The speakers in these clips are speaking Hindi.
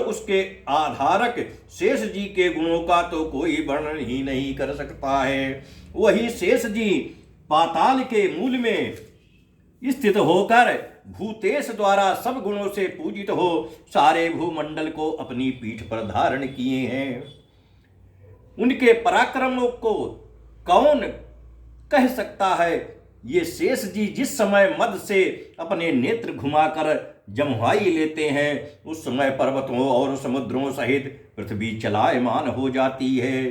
उसके आधारक शेष जी के गुणों का तो कोई वर्णन ही नहीं कर सकता है। वही शेष जी पाताल के मूल में स्थित होकर भूतेश द्वारा सब गुणों से पूजित हो सारे भूमंडल को अपनी पीठ पर धारण किए हैं। उनके पराक्रमों को कौन कह सकता है। ये शेष जी जिस समय मद से अपने नेत्र घुमाकर जम्हाई लेते हैं उस समय पर्वतों और समुद्रों सहित पृथ्वी चलायमान हो जाती है।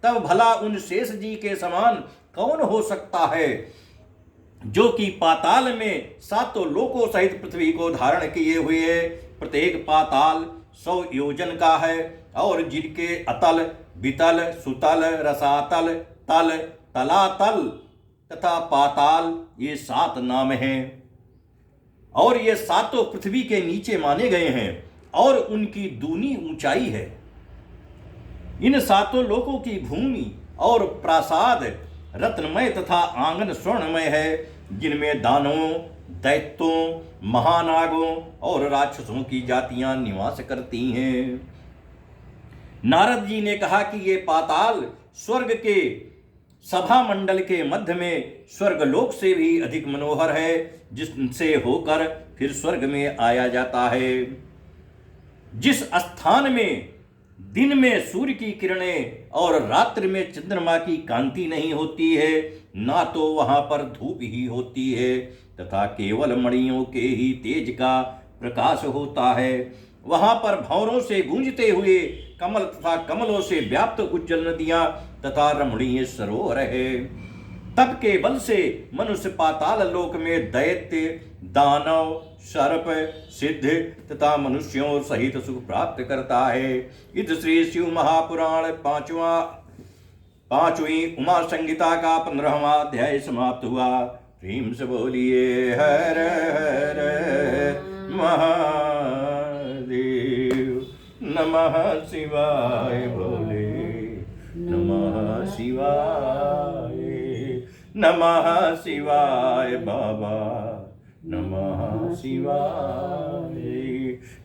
तब भला उन शेष जी के समान कौन हो सकता है जो कि पाताल में सातों लोकों सहित पृथ्वी को धारण किए हुए है। प्रत्येक पाताल 100 योजन का है और जिनके अतल, वितल, सुतल, रसातल, तल, तलातल तथा पाताल ये 7 नाम हैं और ये सातों पृथ्वी के नीचे माने गए हैं और उनकी दूनी ऊंचाई है। इन सातों लोकों की भूमि और प्रासाद रत्नमय तथा आंगन स्वर्णमय है, जिनमें दानवों, दैत्यों, महानागों और राक्षसों की जातियां निवास करती हैं। नारद जी ने कहा कि ये पाताल स्वर्ग के सभा मंडल के मध्य में स्वर्गलोक से भी अधिक मनोहर है, जिससे होकर फिर स्वर्ग में आया जाता है। जिस स्थान में दिन में सूर्य की किरणें और रात्रि में चंद्रमा की कांति नहीं होती है, ना तो वहां पर धूप ही होती है तथा केवल मणियों के ही तेज का प्रकाश होता है, वहां पर भंवरों से गूंजते हुए कमल तथा कमलों से व्याप्त उज्जवल नदियां तथा रमणीय सरोवर है। तप के बल से मनुष्य पाताल लोक में दैत्य, दानव, सर्प, सिद्ध तथा मनुष्यों सहित सुख प्राप्त करता है। इस श्री शिव महापुराण 5वीं उमा संहिता का 15वां अध्याय समाप्त हुआ। प्रेम से बोलिए हर हर महादेव। नमः शिवाय बोले नमः शिवाय, नमः शिवाय बाबा, नमः शिवाय,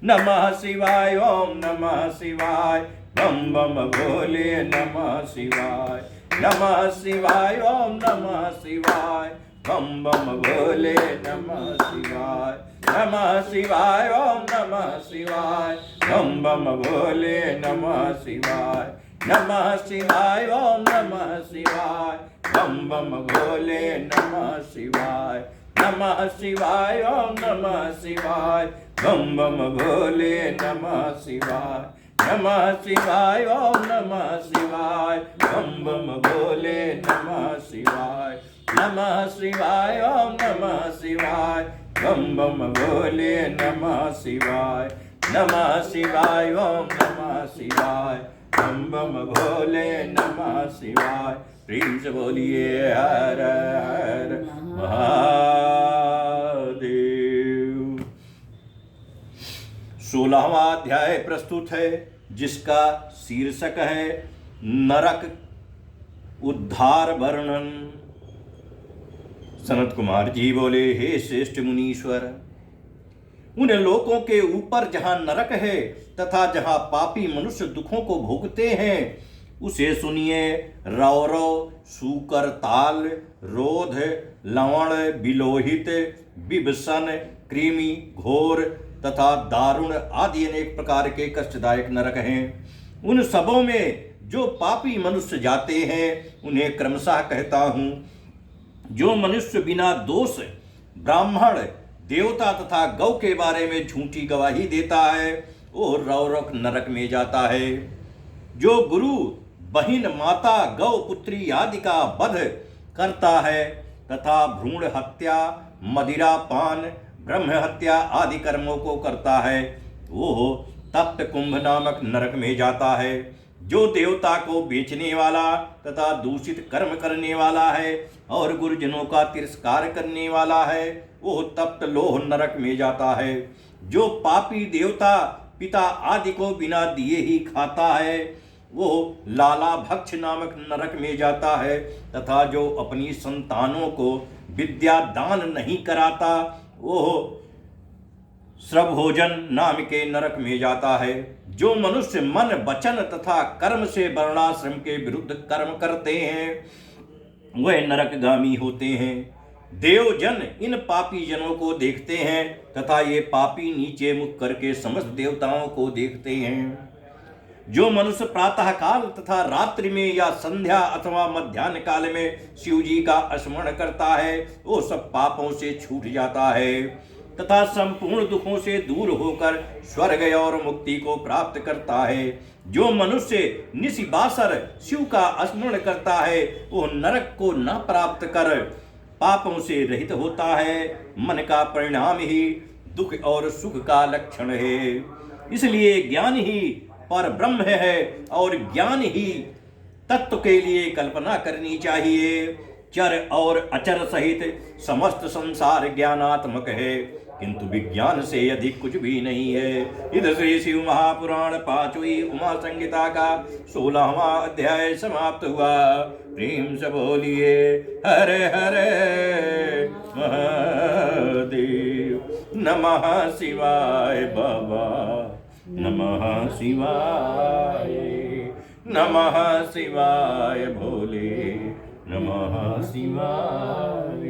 नमः शिवाय, ओम नमः शिवाय, बम बम भोले नमः शिवाय, नमः शिवाय, ओम नमः शिवाय, बम बम भोले नमः शिवाय, नमः शिवाय, ओम नमः शिवाय, बम बम भोले नमः शिवाय, नमः शिवाय, ओम नमः शिवाय, बम बम भोले नमः शिवाय, नमः शिवाय, ओम नमः शिवाय, बम बम भोले नमः शिवाय, नमः शिवाय, ओम नमः शिवाय, बम बम भोले नमः शिवाय, नमः शिवाय, ओम नमः शिवाय, बम बम भोले नमः शिवाय, नमः शिवाय, ओम नमः शिवाय, बम बम भोले नमः शिवाय। प्रेम से बोलिए हर हर महादेव। 16वां अध्याय प्रस्तुत है, जिसका शीर्षक है नरक उद्धार वर्णन। सनत कुमार जी बोले, हे श्रेष्ठ मुनीश्वर, उन लोकों के ऊपर जहां नरक है तथा जहां पापी मनुष्य दुखों को भोगते हैं उसे सुनिए। रौरव, सूकर ताल, रोध, लवण, बिलोहित, बिभसन, कृमि, घोर तथा दारुण आदि अनेक प्रकार के कष्टदायक नरक हैं। उन सबों में जो पापी मनुष्य जाते हैं उन्हें क्रमशः कहता हूँ। जो मनुष्य बिना दोष ब्राह्मण, देवता तथा गौ के बारे में झूठी गवाही देता है वो रौरक नरक में जाता है। जो गुरु, बहिन, माता, गौ, पुत्री आदि का वध करता है तथा भ्रूण हत्या, मदिरा पान, ब्रह्म हत्या आदि कर्मों को करता है वो तप्त कुंभ नामक नरक में जाता है। जो देवता को बेचने वाला तथा दूषित कर्म करने वाला है और गुरुजनों का तिरस्कार करने वाला है वो तप्त लोह नरक में जाता है। जो पापी देवता, पिता आदि को बिना दिए ही खाता है वो लाला भक्ष नामक नरक में जाता है तथा जो अपनी संतानों को विद्या दान नहीं कराता वो श्रभोजन नाम के नरक में जाता है। जो मनुष्य मन वचन तथा कर्म से वर्णाश्रम के विरुद्ध कर्म करते हैं वह नरकगामी होते हैं। देवजन इन पापी जनों को देखते हैं तथा ये पापी नीचे मुख करके समस्त देवताओं को देखते हैं। जो मनुष्य प्रातः काल तथा रात्रि में या संध्या अथवा मध्याह्न काल में शिव जी का स्मरण करता है वो सब पापों से छूट जाता है तथा संपूर्ण दुखों से दूर होकर स्वर्ग और मुक्ति को प्राप्त करता है। जो मनुष्य निशिबासर शिव का स्मरण करता है वो नरक को न प्राप्त कर पापों से रहित होता है। मन का परिणाम ही दुख और सुख का लक्षण है। इसलिए ज्ञान ही पर ब्रह्म है और ज्ञान ही तत्व के लिए कल्पना करनी चाहिए। चर और अचर सहित समस्त संसार ज्ञानात्मक है किंतु विज्ञान से अधिक कुछ भी नहीं है। इधर श्री शिव महापुराण 5वीं उमा संहिता का 16वां अध्याय समाप्त हुआ। प्रेम से बोलिए हरे हरे महादेव। नमः शिवाय बाबा, नमः शिवाय, नमः शिवाय भोले, नमः शिवाय,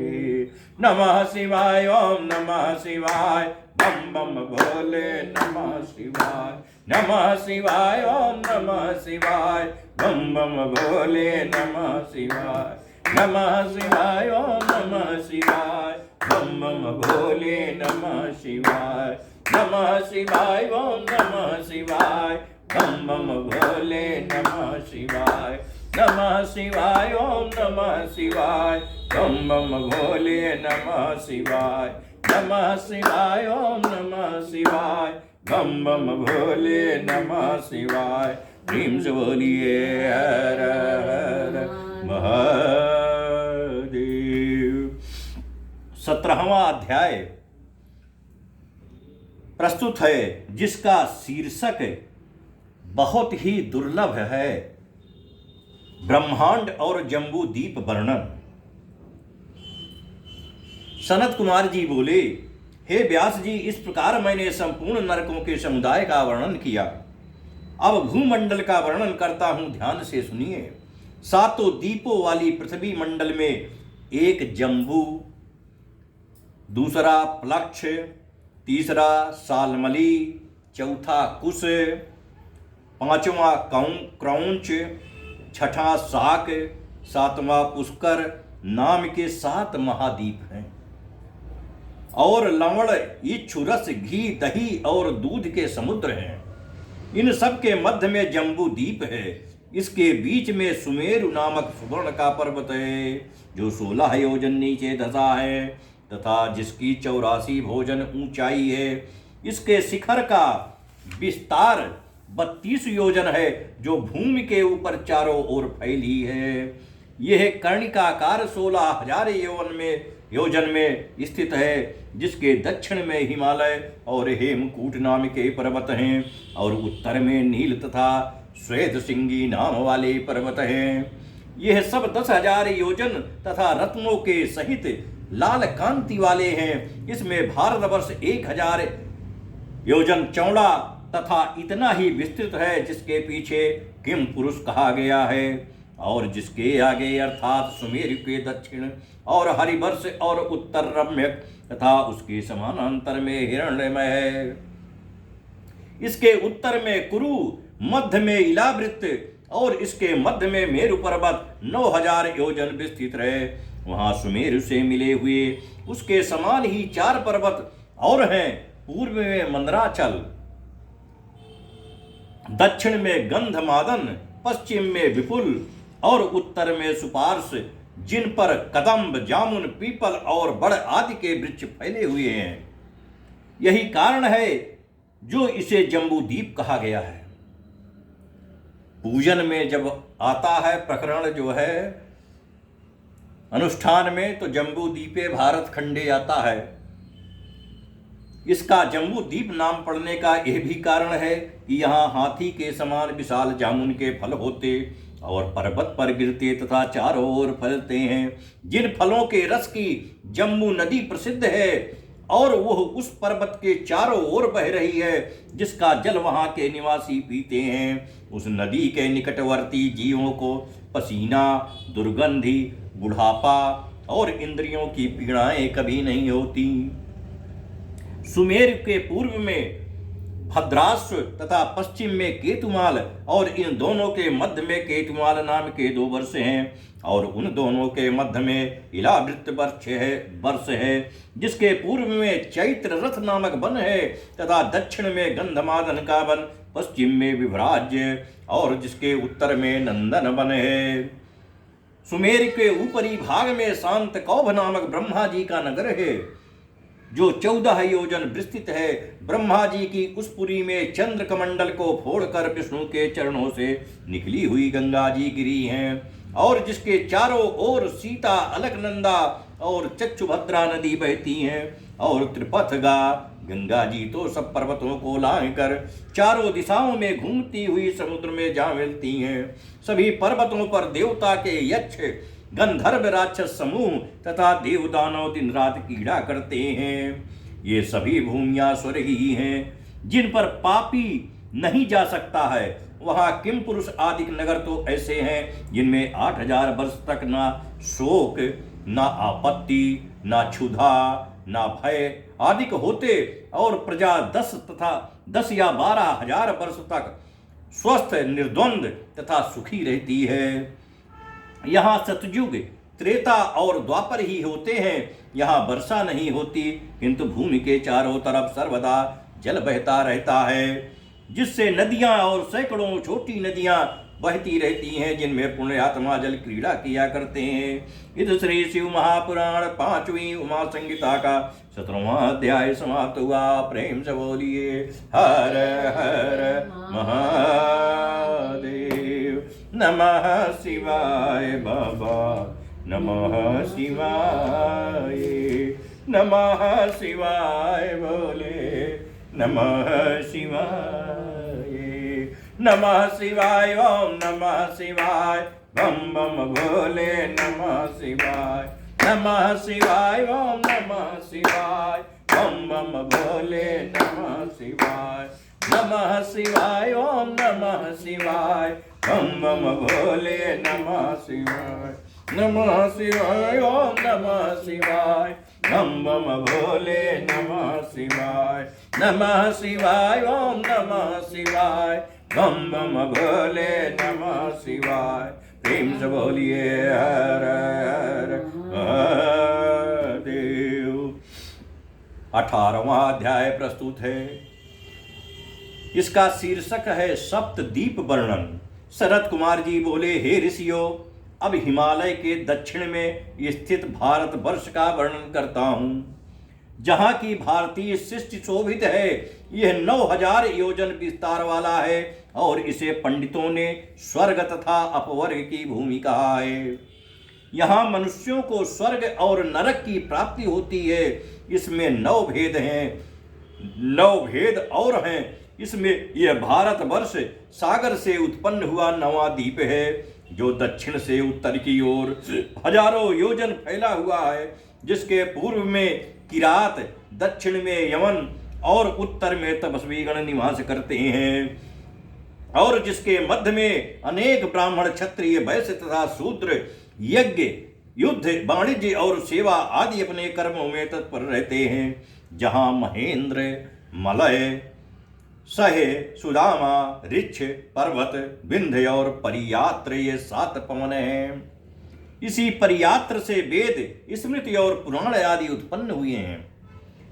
नमः शिवाय, ओम नमः शिवाय, बम बम भोले, नमः शिवाय, नमः शिवाय, ओम नमः शिवाय, बम बम भोले, नमः शिवाय, नमः शिवाय, ओम नमः शिवाय, बम बम भोले, नमः शिवाय, नमः शिवाय, ओम नमः शिवाय, बम बम भोले, नमः शिवाय, नमः शिवाय, ओम नमः शिवाय, बम बम भोले, नमः शिवाय, नमः शिवाय, ओम नमः शिवाय, बम बम भोले, नमः शिवाय। प्रेम से बोलिए हर हर महादेव। 17वां अध्याय प्रस्तुत है जिसका शीर्षक बहुत ही दुर्लभ है, ब्रह्मांड और जम्बू दीप वर्णन। सनत कुमार जी बोले, हे व्यास जी, इस प्रकार मैंने संपूर्ण नरकों के समुदाय का वर्णन किया। अब भूमंडल का वर्णन करता हूं, ध्यान से सुनिए। 7 दीपों वाली पृथ्वी मंडल में एक जम्बू, दूसरा प्लक्ष, तीसरा सालमली, चौथा कुश, 5वां क्रौंच, 6ठा शाक, 7वां पुष्कर नाम के 7 महाद्वीप हैं और लवण, इच्छु, रस, घी, दही और दूध के समुद्र हैं। इन सब के मध्य में जम्बू द्वीप है। इसके बीच में सुमेरु नामक सुवर्ण का पर्वत है जो 16 योजन नीचे धसा है तथा जिसकी 84 भोजन ऊंचाई है। इसके शिखर का विस्तार 32 योजन है जो भूमि के ऊपर चारों ओर फैली है। यह कर्णिकाकार 16,000 योजन में स्थित है जिसके दक्षिण में हिमालय और हेमकूट नाम के पर्वत हैं और उत्तर में नील तथा श्वेत सिंगी नाम वाले पर्वत हैं। यह सब 10,000 योजन तथा रत्नों के सहित लाल कांति वाले हैं। इसमें भारतवर्ष 1,000 योजन चौड़ा तथा इतना ही विस्तृत है जिसके पीछे किम पुरुष कहा गया है और जिसके आगे अर्थात सुमेरु के दक्षिण और हरिवर्ष और उत्तर रम्यक तथा उसके समानांतर में हिरण्यमय है। इसके उत्तर में कुरु, मध्य में इलावृत्त और इसके मध्य में मेरु पर्वत 9,000 योजन विस्तृत है। वहां सुमेरु से मिले हुए उसके समान ही 4 पर्वत और हैं। पूर्व में मंदराचल, दक्षिण में गंधमादन, पश्चिम में विपुल और उत्तर में सुपार्श, जिन पर कदम्ब, जामुन, पीपल और बड़ आदि के वृक्ष फैले हुए हैं। यही कारण है जो इसे जम्बू द्वीप कहा गया है। पूजन में जब आता है प्रकरण जो है अनुष्ठान में, तो जम्बू द्वीपे भारत खंडे आता है। इसका जम्बू द्वीप नाम पड़ने का यह भी कारण है कि यहाँ हाथी के समान विशाल जामुन के फल होते और पर्वत पर गिरते तथा चारों ओर फैलते हैं। जिन फलों के रस की जम्बू नदी प्रसिद्ध है और वह उस पर्वत के चारों ओर बह रही है जिसका जल वहां के निवासी पीते हैं। उस नदी के निकटवर्ती जीवों को पसीना, दुर्गंधि, बुढ़ापा और इंद्रियों की पीड़ाएं कभी नहीं होती। सुमेर के पूर्व में भद्राश्व तथा पश्चिम में केतुमाल और इन दोनों के मध्य में केतुमाल नाम के 2 वर्ष हैं और उन दोनों के मध्य में इलावृत वर्ष है जिसके पूर्व में चैत्र रथ नामक वन है तथा दक्षिण में गंधमादन का वन, पश्चिम में विभ्राज्य और जिसके उत्तर में नंदन वन है। सुमेर के ऊपरी भाग में शांत कौभ नामक ब्रह्मा जी का नगर है जो 14 योजन विस्तृत है। ब्रह्मा जी की उस पुरी में चंद्र कमंडल को फोड़कर विष्णु के चरणों से निकली हुई गंगा जी गिरी हैं और जिसके चारों ओर सीता, अलकनंदा और चक्षुभद्रा नदी बहती हैं और त्रिपथगा गंगा जी तो सब पर्वतों को लाकर चारों दिशाओं में घूमती हुई समुद्र में जा मिलती हैं। सभी पर्वतों पर देवता के यक्ष, गंधर्व, राक्षस समूह तथा देवदानव दिन रात कीड़ा करते हैं। ये सभी भूमियां स्वर्ग ही हैं जिन पर पापी नहीं जा सकता है। वहां किम पुरुष आदि नगर तो ऐसे हैं जिनमें 8000 वर्ष तक ना शोक, ना आपत्ति, ना क्षुधा, ना भय आदि होते और प्रजा 10 या 12 हजार वर्ष तक स्वस्थ, निर्द्वंद तथा सुखी रहती है। यहाँ सतयुग, त्रेता और द्वापर ही होते हैं। यहाँ वर्षा नहीं होती किंतु भूमि के चारों तरफ सर्वदा जल बहता रहता है जिससे नदियां और सैकड़ों छोटी नदियां बहती रहती हैं जिनमें पुण्यात्मा जल क्रीड़ा किया करते हैं। इस श्री शिव महापुराण 5वीं उमा संहिता का 17वां अध्याय समाप्त हुआ। प्रेम से बोलिए हर हर महादेव। नमः शिवाय बाबा, नमः शिवाय, नमः शिवाय बोले, नमः शिवाय, नमः शिवाय, ओम नमः शिवाय, बम बम भोले, नमः शिवाय, नमः शिवाय, ओम नमः शिवाय, बम बम भोले, नमः शिवाय, नमः शिवाय, ओम नमः शिवाय, बम बम भोले, नमः शिवाय, नमः शिवाय, ओम नमः शिवाय, बम बम भोले, नमः शिवाय, नमः शिवाय, ओम नमः शिवाय, बम बम भोले, नमः शिवाय। प्रेम से बोलिए हर हर महादेव। 18वां अध्याय प्रस्तुत है। इसका शीर्षक है सप्तदीप वर्णन। शरद कुमार जी बोले, हे ऋषियों, अब हिमालय के दक्षिण में स्थित भारत वर्ष का वर्णन करता हूँ जहाँ की भारतीय सृष्टि शोभित है। यह 9000 योजन विस्तार वाला है और इसे पंडितों ने स्वर्ग तथा अपवर्ग की भूमि कहा है। यहाँ मनुष्यों को स्वर्ग और नरक की प्राप्ति होती है। इसमें 9 भेद हैं, 9 भेद और हैं। इसमें यह भारत वर्ष सागर से उत्पन्न हुआ 9वां द्वीप है जो दक्षिण से उत्तर की ओर हजारों योजन फैला हुआ है, जिसके पूर्व में किरात, दक्षिण में यमन और उत्तर में तपस्वीगण निवास करते हैं और जिसके मध्य में अनेक ब्राह्मण, क्षत्रिय, वैश्य तथा शूद्र यज्ञ, युद्ध, वाणिज्य और सेवा आदि अपने कर्मों में तत्पर रहते हैं। जहाँ महेंद्र, मलय, सहे, सुदामा, ऋक्ष, पर्वत, विंध्य और परियात्र ये 7 पवन हैं। इसी परियात्र से वेद, स्मृति और पुराण आदि उत्पन्न हुए हैं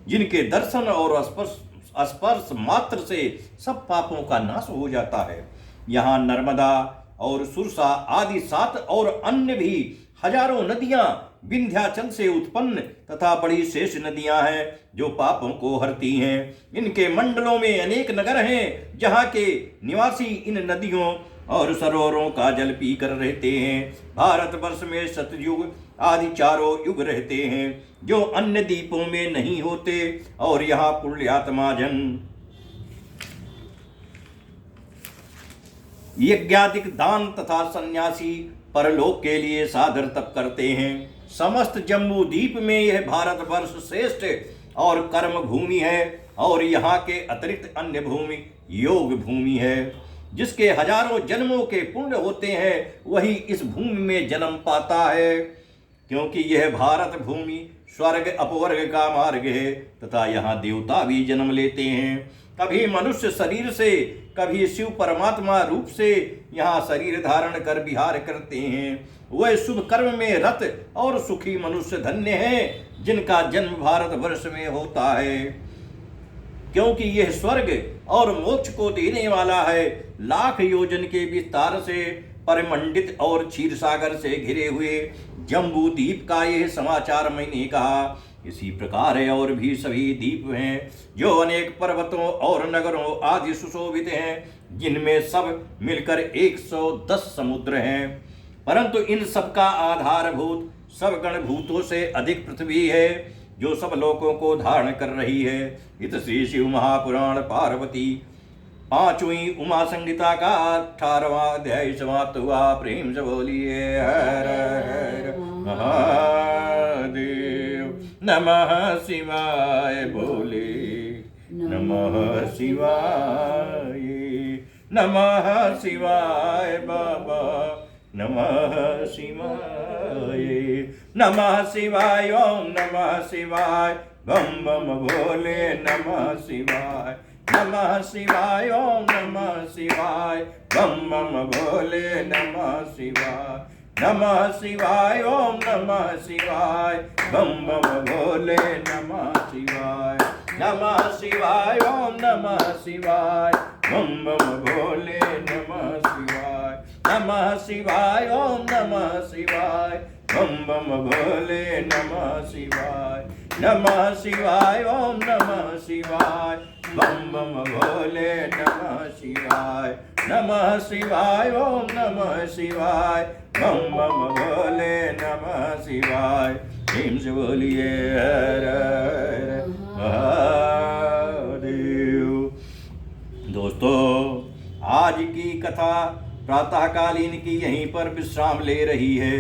जिनके दर्शन और स्पर्श मात्र से सब पापों का नाश हो जाता है। यहाँ नर्मदा और सुरसा आदि 7 और अन्य भी हजारों नदियां विंध्याचल से उत्पन्न तथा बड़ी शेष नदियां हैं जो पापों को हरती हैं। इनके मंडलों में अनेक नगर हैं जहाँ के निवासी इन नदियों और सरोवरों का जल पीकर रहते हैं। भारतवर्ष में सतयुग आदि 4 युग रहते हैं जो अन्य द्वीपों में नहीं होते और यहाँ पुण्यात्मा जन यज्ञादिक दान तथा सन्यासी परलोक के लिए सादर तप करते हैं। समस्त जम्बू द्वीप में यह भारतवर्ष श्रेष्ठ और कर्म भूमि है, और यहाँ के अतिरिक्त अन्य भूमि योग भूमि है। जिसके हजारों जन्मों के पुण्य होते हैं वही इस भूमि में जन्म पाता है, क्योंकि यह भारत भूमि स्वर्ग अपवर्ग का मार्ग है तथा यहाँ देवता भी जन्म लेते हैं। कभी मनुष्य शरीर से, कभी शिव परमात्मा रूप से यहाँ शरीर धारण कर विहार करते हैं। वह शुभ कर्म में रत और सुखी मनुष्य धन्य हैं जिनका जन्म भारत वर्ष में होता है, क्योंकि यह स्वर्ग और मोक्ष को देने वाला है। लाख योजन के विस्तार से परिमंडित और क्षीर सागर से घिरे हुए जम्बू द्वीप का यह समाचार मैंने कहा। इसी प्रकार और भी सभी द्वीप हैं जो अनेक पर्वतों और नगरों आदि सुशोभित हैं, जिनमें सब मिलकर 110 समुद्र हैं। परंतु इन सब का आधारभूत सब गणभूतों से अधिक पृथ्वी है, जो सब लोकों को धारण कर रही है। इत श्री शिव महापुराण पार्वती 5वीं उमा संहिता का 18वां अध्याय समाप्त हुआ। प्रेम से बोलिए हर हर महादेव। नमः शिवाय बोले, नमः शिवाय, नमः शिवाय बाबा, नमः शिवाय, नमः शिवाय, ओम नमः शिवाय, बम बम भोले नमः शिवाय, नमः शिवाय, ओम नमः शिवाय, बम बम भोले नमः शिवाय, नमः शिवाय, ओम नमः शिवाय, बम बम भोले नमः शिवाय, नमः शिवाय, ओम नमः शिवाय, बम बम भोले नमः शिवाय, नमः शिवाय, ओम नमः शिवाय, बम बम भोले नमः शिवाय, नमः शिवाय, ओम नमः शिवाय, बम बम भोले नमः शिवाय, नमः शिवाय, ओम नमः शिवाय, बम बम भोले नमः शिवाय। प्रेम से बोलिए हर हर महादेव। दोस्तों, आज की कथा प्रातःकालीन की यहीं पर विश्राम ले रही है।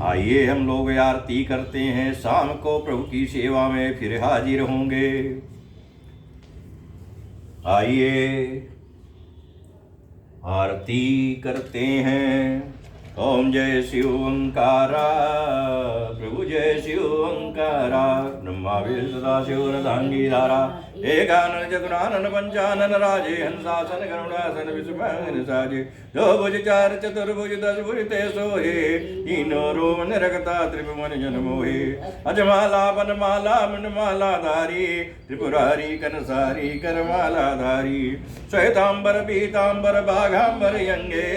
आइए हम लोग आरती करते हैं, शाम को प्रभु की सेवा में फिर हाजिर होंगे। आइए आरती करते हैं। ओम जय शिव ओंकारा, प्रभु जय शिव ओंकारा, ब्रह्मा विष्णु सदा शिव रधांगी धारा, एकानन चतुरानन पंचानन राजे, हंसासन करुणासन विषुभंगन साजे, जो भुज चार चतुर्भुज 10 भुज ते सोहे, तीनों रोमन रखता त्रिभुवन जन मोहे, अजमाला बनमाला मुंडमाला धारी, त्रिपुरारी कनसारी करमाला धारी, श्वेतांबर पीतांबर बाघांबर यंगे,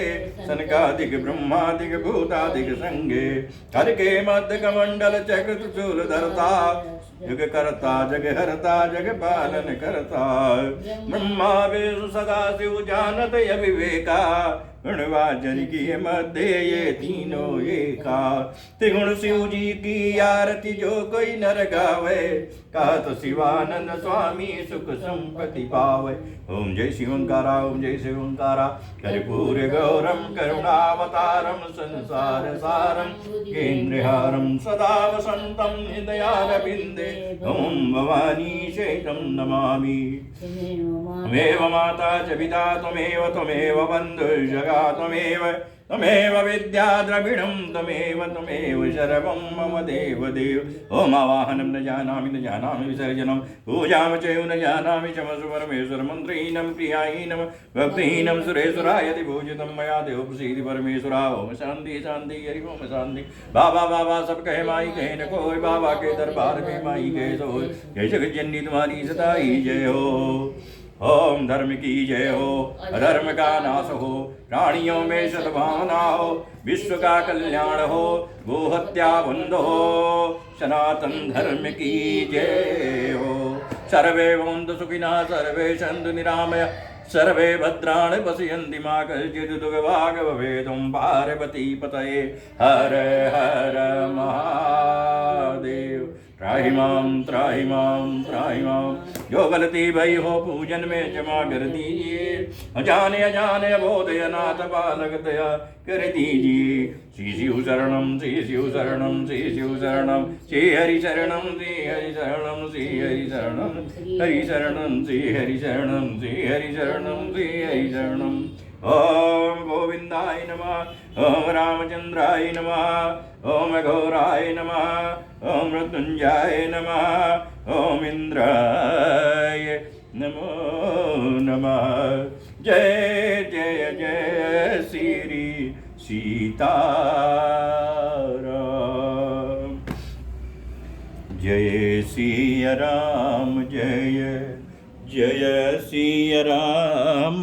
सनकादिक ब्रह्मादिक भूतादिक संगे, हर के मध्य कमंडल चक्र त्रिशूल धरता, जग करता जग हरता जग पालन करता, ब्रह्मा विष्णु सदा शिव जानत अविवेका, गुणवाचन की मध्य ये तीनों एका, त्रिगुण शिव जी की आरती जो कोई नर गावे, कहत शिवानंद स्वामी सुख संपत्ति पावे। ओम जय शिवंकारा, ओम जय शिवंकारा, कर्पूर गौरम करुणावतारम संसार सारम, केन्द्रहारम सदा वसंतम हृदयारविंदे, ओम भवानी शैतं नमामि। त्वमेव माता च पिता त्वमेव त्वमेव बन्धुर्जगा त्वमेव त्वमेव विद्या द्रविणं त्वमेव सर्वं मम देव देव। ओम आवाहनं न जानामि विसर्जनं, पूजां च न जानामि चमसु परमेश्वर मंत्रहीनं प्रियाहीनं भक्तिहीनं सुरेश्वराय यदि पूजितं मया देव प्रसीदि परमेश्वरा। ओम शांति शांति हरि ओम शांति। बाबा बाबा सब कहे माई कहे न कोई, बाबा के दरबार में माई कहे सोई, जय जगत जननी तुम्हारी सदा ही जय हो। ओम धर्म की जय हो, अधर्म का नाश हो, प्राणियों में सद्भावना हो, विश्व का कल्याण हो, गोहत्या बंद हो, सनातन धर्म की जय हो। सर्वे भवन्तु सुखिनः, सर्वे सन्तु निरामया, सर्वे भद्राणि पश्यन्ति मा कश्चित् दुर्भाग् भवेत्। ओं पार्वती पतये हर हर महादेव। त्राहि मां त्राहि मां। जो गलती भई हो पूजन में क्षमा कर दीजिए, अजाने अजाने अबोधय नाथ बालक दया कर दीजिए। श्री शिव शरणम श्री शिव शरणम श्री शिव शरणम श्री हरि शरणम श्री हरि शरणम श्री हरि शरणम हरि शरणम श्री हरि शरणम श्री हरि शरणम श्री हरि शरणम। ओम गोविंदाय नमः, ओम रामचंद्राय नमः, ओम घोराय नमः, ओम मृत्युंजयाय नमः, ओम इंद्राय नमो नमः। जय जय जय श्री सीताराम। जय सिया राम जय जय सिया राम।